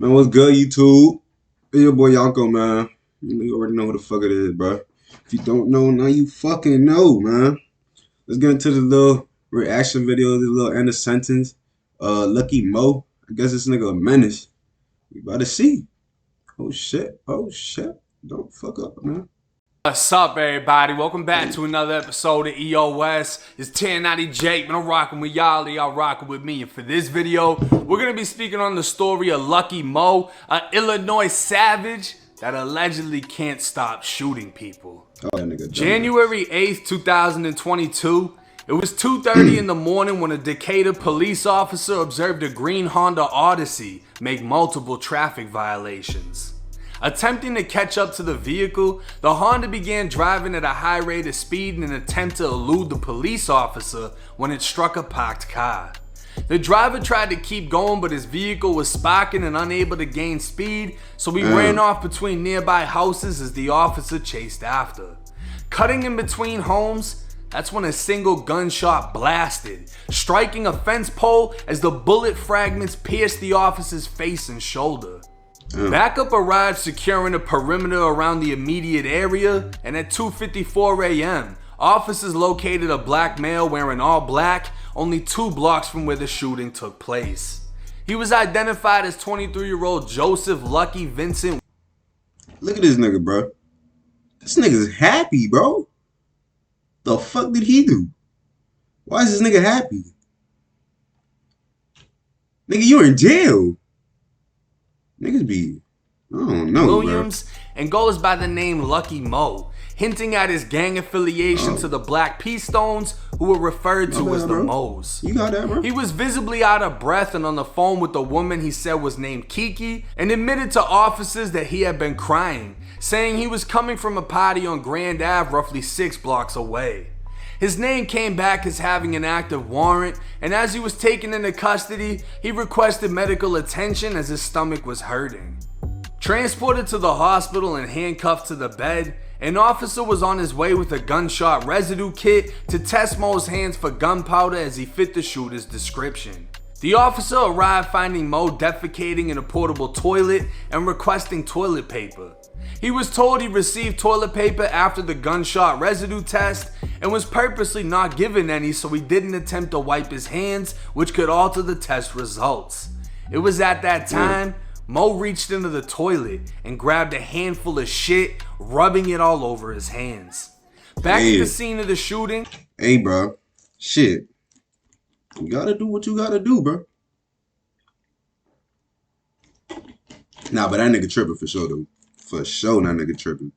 Man, what's good, YouTube? It's your boy Yanko, man. You already know who the fuck it is, bro. If you don't know, now you fucking know, man. Let's get into the little reaction video, this little end of sentence. Lucky Mo. I guess this nigga a menace. We about to see. Oh shit. Oh shit. Don't fuck up, man. What's up, everybody? Welcome back to another episode of EOS. It's 1090 Jake, man. I'm rocking with y'all rocking with me. And for this video, we're going to be speaking on the story of Lucky Mo, an Illinois savage that allegedly can't stop shooting people. Oh, that nigga. January 8th, 2022. It was 2:30 in the morning when a Decatur police officer observed a green Honda Odyssey make multiple traffic violations. Attempting to catch up to the vehicle, the Honda began driving at a high rate of speed in an attempt to elude the police officer when it struck a parked car. The driver tried to keep going, but his vehicle was sparking and unable to gain speed, so he ran off between nearby houses as the officer chased after. Cutting in between homes, that's when a single gunshot blasted, striking a fence pole as the bullet fragments pierced the officer's face and shoulder. Backup arrived securing a perimeter around the immediate area, and at 2:54 a.m., officers located a black male wearing all black only 2 blocks from where the shooting took place. He was identified as 23-year-old Joseph Lucky Vincent. Look at this nigga, bro. This nigga's happy, bro. The fuck did he do? Why is this nigga happy? Nigga, you in jail. Niggas be, I don't know, Williams, and goes by the name Lucky Mo, hinting at his gang affiliation to the Black P-Stones, who were referred to as the Moes. You got that, bro? He was visibly out of breath and on the phone with the woman he said was named Kiki, and admitted to officers that he had been crying, saying he was coming from a party on Grand Ave roughly 6 blocks away. His name came back as having an active warrant, and as he was taken into custody, he requested medical attention as his stomach was hurting. Transported to the hospital and handcuffed to the bed, an officer was on his way with a gunshot residue kit to test Mo's hands for gunpowder as he fit the shooter's description. The officer arrived finding Mo defecating in a portable toilet and requesting toilet paper. He was told he received toilet paper after the gunshot residue test and was purposely not given any, so he didn't attempt to wipe his hands, which could alter the test results. It was at that time Mo reached into the toilet and grabbed a handful of shit, rubbing it all over his hands. Back at the scene of the shooting. Hey, bro. Shit. You gotta do what you gotta do, bro. Nah, but that nigga tripping for sure, though. For sure, that nigga tripping.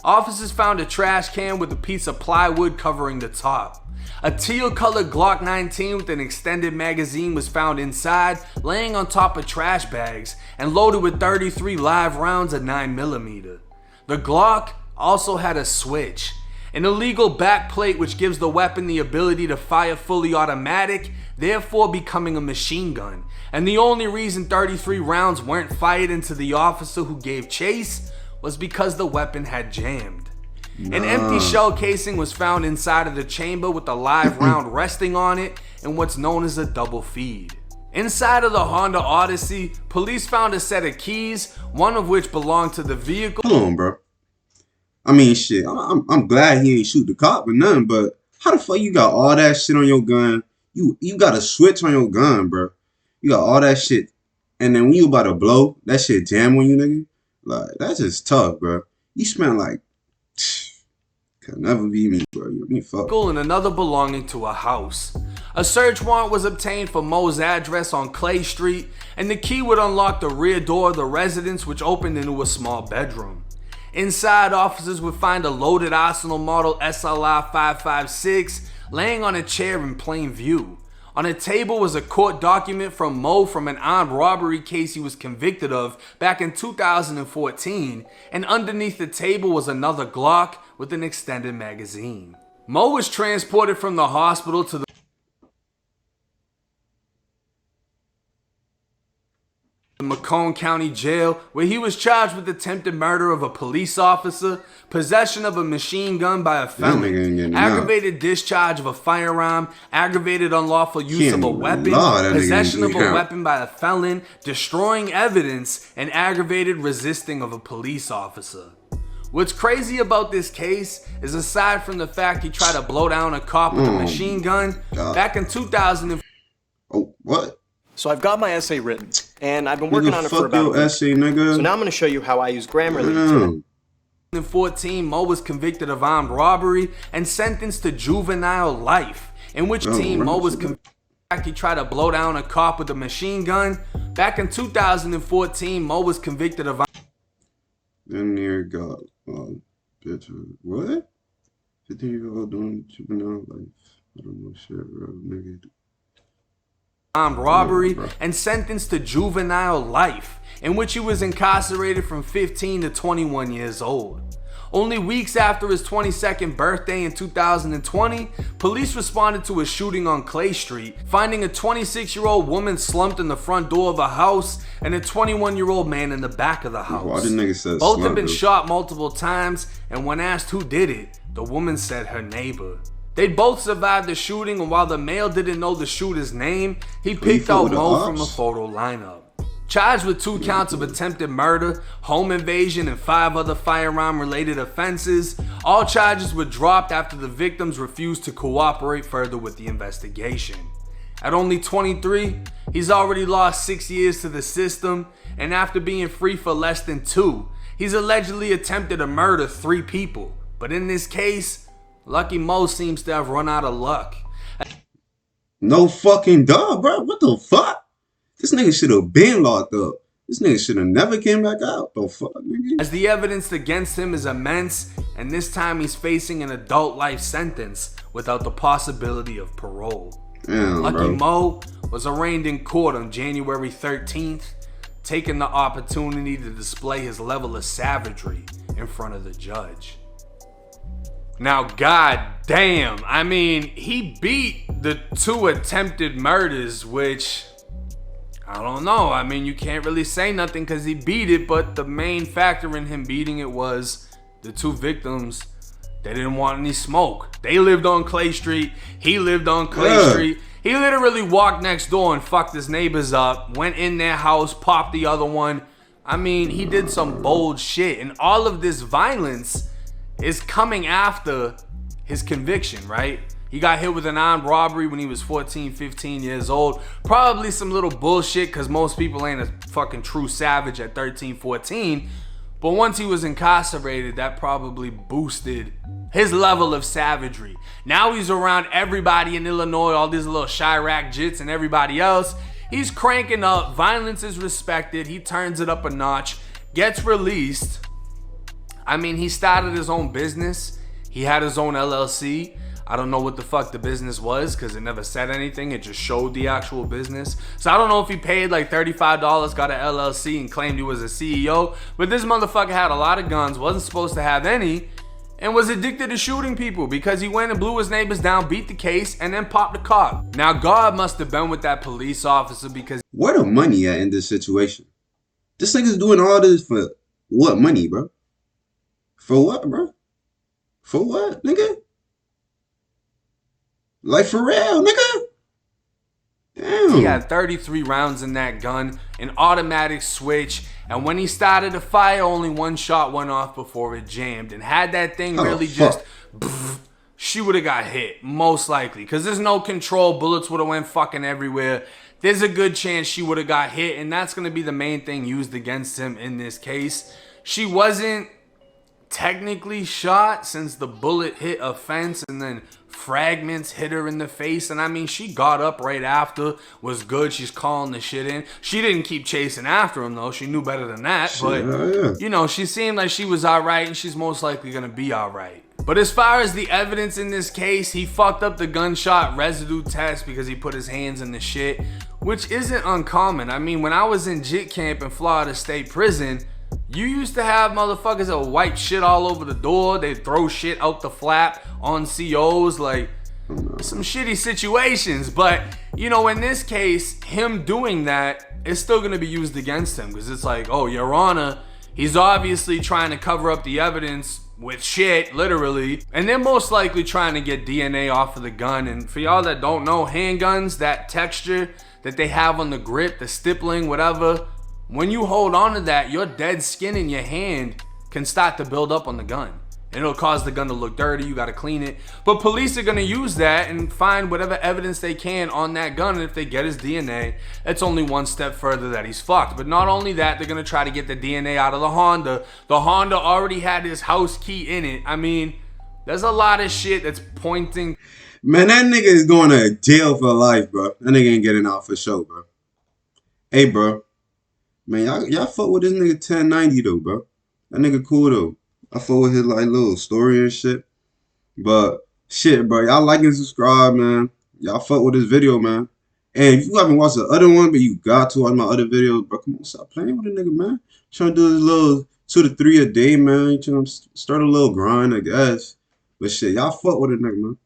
Officers found a trash can with a piece of plywood covering the top. A teal-colored Glock 19 with an extended magazine was found inside, laying on top of trash bags, and loaded with 33 live rounds of 9mm. The Glock also had a switch, an illegal back plate which gives the weapon the ability to fire fully automatic, therefore becoming a machine gun. And the only reason 33 rounds weren't fired into the officer who gave chase was because the weapon had jammed. An empty shell casing was found inside of the chamber with a live round resting on it and what's known as a double feed. Inside of the Honda Odyssey, police found a set of keys, one of which belonged to the vehicle. Hold on, bro. I mean, shit. I'm glad he ain't shoot the cop or nothing, but how the fuck you got all that shit on your gun? You got a switch on your gun, bro. You got all that shit, and then when you about to blow, that shit jam on you, nigga. Like, that's just tough, bro. You spent like, could never be me, bro. You mean fuck. And another belonging to a house. A search warrant was obtained for Mo's address on Clay Street, and the key would unlock the rear door of the residence, which opened into a small bedroom. Inside, officers would find a loaded Arsenal model SLR 556 laying on a chair in plain view. On a table was a court document from Mo from an armed robbery case he was convicted of back in 2014, and underneath the table was another Glock with an extended magazine. Mo was transported from the hospital to the the Macomb County Jail, where he was charged with attempted murder of a police officer, possession of a machine gun by a felon, aggravated discharge of a firearm, aggravated unlawful use of a weapon, possession of a weapon by a felon, destroying evidence, and aggravated resisting of a police officer. What's crazy about this case is, aside from the fact he tried to blow down a cop with a machine gun, back in 2000. Oh, what? So I've got my essay written, and I've been working on it for about a week. Essay, nigga. So now I'm going to show you how I use Grammarly today. In 2014, Mo was convicted of armed robbery and sentenced to juvenile life, in which Mo was convicted. He tried to blow down a cop with a machine gun. Back in 2014, Mo was convicted of. Then near God, bitch, what? 15-year-old doing juvenile life. I don't know shit, bro, nigga. Armed robbery and sentenced to juvenile life, in which he was incarcerated from 15 to 21 years old. Only weeks after his 22nd birthday in 2020, police responded to a shooting on Clay Street, finding a 26-year-old woman slumped in the front door of a house and a 21-year-old man in the back of the house. Both have been shot multiple times, and when asked who did it, the woman said her neighbor. They both survived the shooting, and while the male didn't know the shooter's name, he picked out Mo from a photo lineup. Charged with 2 counts of attempted murder, home invasion, and 5 other firearm-related offenses, all charges were dropped after the victims refused to cooperate further with the investigation. At only 23, he's already lost 6 years to the system, and after being free for less than 2, he's allegedly attempted to murder 3 people. But in this case, Lucky Mo seems to have run out of luck. No fucking dog, bro. What the fuck? This nigga should have been locked up. This nigga should have never came back out. The fuck, nigga? As the evidence against him is immense, and this time he's facing an adult life sentence without the possibility of parole. Damn, Lucky Mo was arraigned in court on January 13th, taking the opportunity to display his level of savagery in front of the judge. Now, god damn, I mean, he beat the 2 attempted murders, which, I don't know. I mean, you can't really say nothing because he beat it, but the main factor in him beating it was the 2 victims. They didn't want any smoke. They lived on Clay Street. He lived on Clay Street. He literally walked next door and fucked his neighbors up, went in their house, popped the other one. I mean, he did some bold shit, and all of this violence is coming after his conviction, right? He got hit with an armed robbery when he was 14, 15 years old. Probably some little bullshit because most people ain't a fucking true savage at 13, 14. But once he was incarcerated, that probably boosted his level of savagery. Now he's around everybody in Illinois, all these little Chirac jits and everybody else. He's cranking up. Violence is respected. He turns it up a notch, gets released. I mean, he started his own business. He had his own LLC. I don't know what the fuck the business was because it never said anything. It just showed the actual business. So I don't know if he paid like $35, got an LLC, and claimed he was a CEO. But this motherfucker had a lot of guns, wasn't supposed to have any, and was addicted to shooting people because he went and blew his neighbors down, beat the case, and then popped the cop. Now, God must have been with that police officer because... Where the money at in this situation? This nigga's doing all this for what money, bro? For what, bro? For what, nigga? Like, for real, nigga? Damn. He had 33 rounds in that gun, an automatic switch, and when he started to fire, only 1 shot went off before it jammed. And had that thing really just... she would have got hit, most likely. Because there's no control. Bullets would have went fucking everywhere. There's a good chance she would have got hit, and that's going to be the main thing used against him in this case. She wasn't technically shot since the bullet hit a fence and then fragments hit her in the face. And I mean, she got up right after, was good. She's calling the shit in. She didn't keep chasing after him though. She knew better than that. But you know, she seemed like she was alright, and she's most likely gonna be alright. But as far as the evidence in this case, he fucked up the gunshot residue test because he put his hands in the shit, which isn't uncommon. I mean, when I was in JIT camp in Florida State Prison, you used to have motherfuckers that wipe shit all over the door. They'd throw shit out the flap on COs. Like, some shitty situations. But, you know, in this case, him doing that is still going to be used against him. Because it's like, oh, Your Honor, he's obviously trying to cover up the evidence with shit, literally. And they're most likely trying to get DNA off of the gun. And for y'all that don't know, handguns, that texture that they have on the grip, the stippling, whatever, when you hold on to that, your dead skin in your hand can start to build up on the gun. And it'll cause the gun to look dirty. You got to clean it. But police are going to use that and find whatever evidence they can on that gun. And if they get his DNA, it's only one step further that he's fucked. But not only that, they're going to try to get the DNA out of the Honda. The Honda already had his house key in it. I mean, there's a lot of shit that's pointing. Man, that nigga is going to jail for life, bro. That nigga ain't getting out for sure, bro. Hey, bro. Man, y'all fuck with this nigga 1090 though, bro. That nigga cool though. I fuck with his like little story and shit. But shit, bro, y'all like and subscribe, man. Y'all fuck with this video, man. And if you haven't watched the other one, but you got to watch my other videos, bro, come on, stop playing with a nigga, man. Trying to do this little 2 to 3 a day, man. Trying to start a little grind, I guess. But shit, y'all fuck with a nigga, man.